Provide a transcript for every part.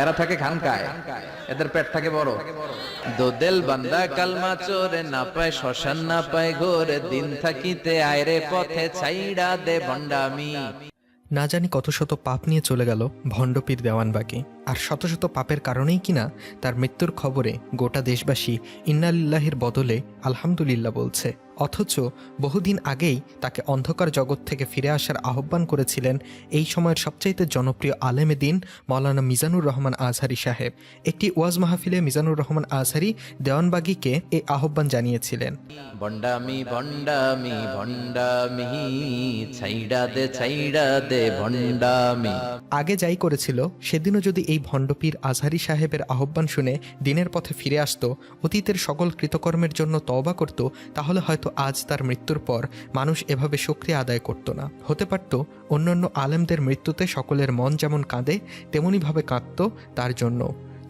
এরা থাকে খানকায়, এদের পেট থাকে বড়। দোদেল বান্দা কালমা চোরে না পায় শ্মশান না পায় ঘোরে, দিন থাকিতে আয়রে পথে ছাইড়া দে ভণ্ডামি। না জানি কত শত পাপ নিয়ে চলে গেল ভণ্ডপীর দেওয়ানবাগী, আর শত শত পাপের কারণেই কিনা তার মৃত্যুর খবরে গোটা দেশবাসী ইন্নালিল্লাহির বদলে আলহামদুলিল্লাহ বলছে। অথচ বহুদিন আগেই তাকে অন্ধকার জগৎ থেকে ফিরে আসার আহ্বান করেছিলেন এই সময়ের সবচাইতে জনপ্রিয় আলেমে দিন মাওলানা মিজানুর রহমান আজহারি সাহেব। একটি ওয়াজ মাহফিলে মিজানুর রহমান আজহারি দেওয়ানবাগীকে এই আহ্বান জানিয়েছিলেন, ভণ্ডামি ভণ্ডামি ভণ্ডামি, ছাইড়া দে ভণ্ডামি। আগে যাই করেছিল সেদিনও যদি এই ভণ্ডপীর আজহারি সাহেবের আহ্বান শুনে দিনের পথে ফিরে আসত, অতীতের সকল কৃতকর্মের জন্য তওবা করত, তাহলে হয়তো আজ তার মৃত্যুর পর মানুষ এভাবে শুকরিয়া আদায় করত না। হতে পারত অন্যান্য আলেমদের মৃত্যুতে সকলের মন যেমন কাঁদে তেমনইভাবে কাঁদত তার জন্য।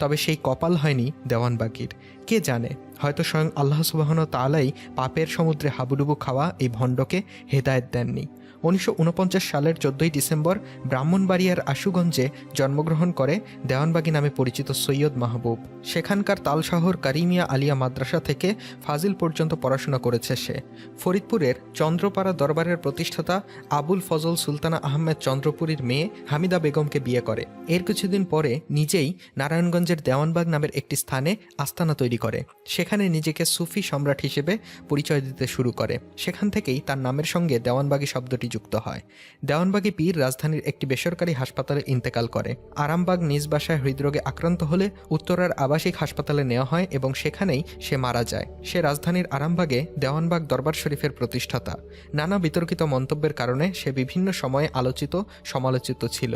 তবে সেই কপাল হয়নি দেওয়ানবাগীর। কে জানে, হয়তো স্বয়ং আল্লাহ সুবহানাহু ওয়া তাআলাই পাপের সমুদ্রে হাবুডুবু খাওয়া এই ভণ্ডকে হেদায়েত দেননি। 1949 সালের 14 ডিসেম্বর ব্রাহ্মণবাড়িয়ার আশুগঞ্জে জন্মগ্রহণ করে দেওয়ানবাগী নামে পরিচিত সৈয়দ মাহবুব। সেখানকার তালশহর কারিমিয়া আলিয়া মাদ্রাসা থেকে ফাজিল পর্যন্ত পড়াশোনা করেছে সে। ফরিদপুরের চন্দ্রপাড়া দরবারের প্রতিষ্ঠাতা আবুল ফজল সুলতানা আহমেদ চন্দ্রপুরীর মেয়ে হামিদা বেগমকে বিয়ে করে। এর কিছুদিন পরে নিজেই নারায়ণগঞ্জের দেওয়ানবাগ নামের একটি স্থানে আস্তানা তৈরি করে। সেখানে নিজেকে সুফি সম্রাট হিসেবে পরিচয় দিতে শুরু করে। সেখান থেকেই তার নামের সঙ্গে দেওয়ানবাগী শব্দটি যুক্ত হয়। দেওয়ানবাগী পীর রাজধানীর একটি বেসরকারি হাসপাতালে ইন্তেকাল করে। আরামবাগ নিজ বাসায় হৃদরোগে আক্রান্ত হলে উত্তরার আবাসিক হাসপাতালে নেওয়া হয় এবং সেখানেই সে মারা যায়। সে রাজধানীর আরামবাগে দেওয়ানবাগ দরবার শরীফের প্রতিষ্ঠাতা। নানা বিতর্কিত মন্তব্যের কারণে সে বিভিন্ন সময়ে আলোচিত সমালোচিত ছিল।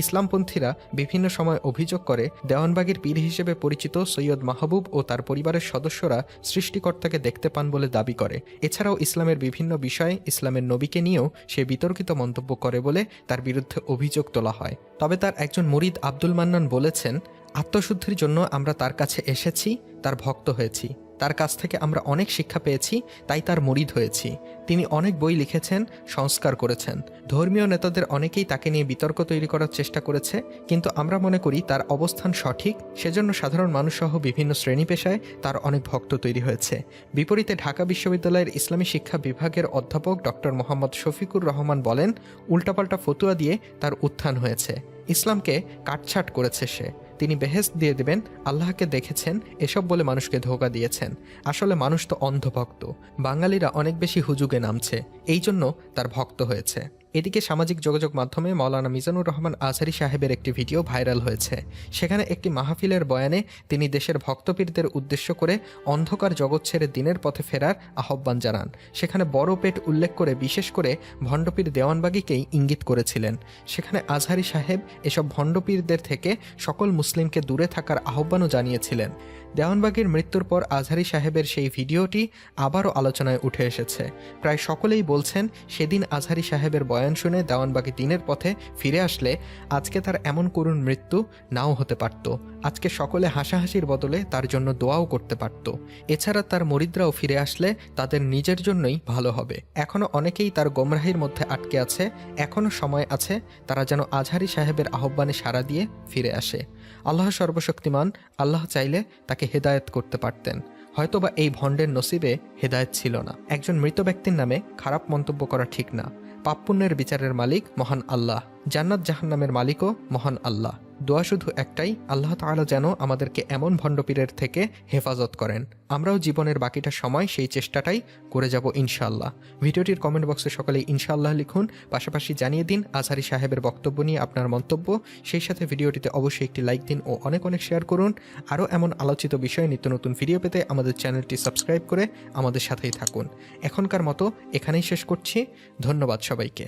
ইসলামপন্থীরা বিভিন্ন সময় অভিযোগ করে দেওয়ানবাগীর পীর হিসেবে পরিচিত সৈয়দ মাহবুব ও তার পরিবারের সদস্যরা সৃষ্টিকর্তাকে দেখতে পান বলে দাবি করে। এছাড়াও ইসলামের বিভিন্ন বিষয়ে ইসলামের নবীকে নিয়েও সে বিতর্কিত মন্তব্য করে বলে তার বিরুদ্ধে অভিযোগ তোলা হয়। তবে তার একজন মুরিদ আব্দুল মান্নান বলেছেন, আত্মশুদ্ধির জন্য আমরা তার কাছে এসেছি, তার ভক্ত হয়েছি, তার কাছ থেকে আমরা অনেক শিক্ষা পেয়েছি, তাই তার মুরিদ হয়েছি। তিনি অনেক বই লিখেছেন, সংস্কার করেছেন। ধর্মীয় নেতাদের অনেকেই তাকে নিয়ে বিতর্ক তৈরি করার চেষ্টা করেছে, কিন্তু আমরা মনে করি তার অবস্থান সঠিক, সেজন্য সাধারণ মানুষসহ বিভিন্ন শ্রেণী পেশায় তার অনেক ভক্ত তৈরি হয়েছে। বিপরীতে ঢাকা বিশ্ববিদ্যালয়ের ইসলামী শিক্ষা বিভাগের অধ্যাপক ডক্টর মোহাম্মদ শফিকুর রহমান বলেন, উল্টাপাল্টা ফতুয়া দিয়ে তার উত্থান হয়েছে, ইসলামকে কাটছাট করেছে সে। তিনি বেহেশত দিয়ে দেবেন, আল্লাহকে দেখেছেন, এসব বলে মানুষকে ধোঁকা দিয়েছেন। আসলে মানুষ তো অন্ধভক্ত। বাঙালিরা অনেক বেশি হুজুগে নামছে, এই জন্য তার ভক্ত হয়েছে। এদিকে সামাজিক যোগাযোগ মাধ্যমে মাওলানা মিজানুর রহমান আজহারি সাহেবের একটি ভিডিও ভাইরাল হয়েছে। সেখানে একটি মাহফিলের বয়ানে তিনি দেশের ভক্তপীরদের উদ্দেশ্য করে অন্ধকার জগৎ ছেড়ে দিনের পথে ফেরার আহ্বান জানান। সেখানে বড় পেট উল্লেখ করে বিশেষ করে ভণ্ডপীর দেওয়ানবাগীকেই ইঙ্গিত করেছিলেন। সেখানে আজহারি সাহেব এসব ভণ্ডপীরদের থেকে সকল মুসলিমকে দূরে থাকার আহ্বানও জানিয়েছিলেন। দেওয়ানবাগীর মৃত্যুর পর আজহারি সাহেবের সেই ভিডিওটি আবারও আলোচনায় উঠে এসেছে। প্রায় সকলেই বলছেন, সেদিন আজহারি সাহেবের বয়ান শুনে দেওয়ানবাগী দিনের পথে ফিরে আসলে আজকে তার এমন করুণ মৃত্যু নাও হতে পারত। আজকে সকলে হাসাহাসির বদলে তার জন্য দোয়াও করতে পারত। এছাড়া তার মুরিদরাও ফিরে আসলে তাদের নিজের জন্যই ভালো হবে। এখনও অনেকেই তার গোমরাহির মধ্যে আটকে আছে, এখনও সময় আছে, তারা যেন আজহারি সাহেবের আহ্বানে সাড়া দিয়ে ফিরে আসে। আল্লাহ সর্বশক্তিমান, আল্লাহ চাইলে তাকে হেদায়েত করতে পারতেন। হয়তোবা এই ভণ্ডের নসিবে হেদায়েত ছিল না। একজন মৃত ব্যক্তির নামে খারাপ মন্তব্য করা ঠিক না। পাপ পুণ্যের বিচারের মালিক মহান আল্লাহ, জান্নাত জাহান্নামের মালিকও মহান আল্লাহ। দোয়া শুধু একটাই, আল্লাহ তাআলা যেন আমাদেরকে এমন ভণ্ডপীরের থেকে হেফাজত করেন। আমরাও জীবনের বাকিটা সময় সেই চেষ্টাটাই করে যাব ইনশাআল্লাহ। ভিডিওটির কমেন্ট বক্সে সকলেই ইনশাআল্লাহ লিখুন, পাশাপাশি জানিয়ে দিন আজহারি সাহেবের বক্তব্য নিয়ে আপনার মন্তব্য। সেই সাথে ভিডিওটিতে অবশ্যই একটি লাইক দিন ও অনেক অনেক শেয়ার করুন। আরও এমন আলোচিত বিষয়ে নিত্য নতুন ভিডিও পেতে আমাদের চ্যানেলটি সাবস্ক্রাইব করে আমাদের সাথেই থাকুন। এখনকার মতো এখানেই শেষ করছি। ধন্যবাদ সবাইকে।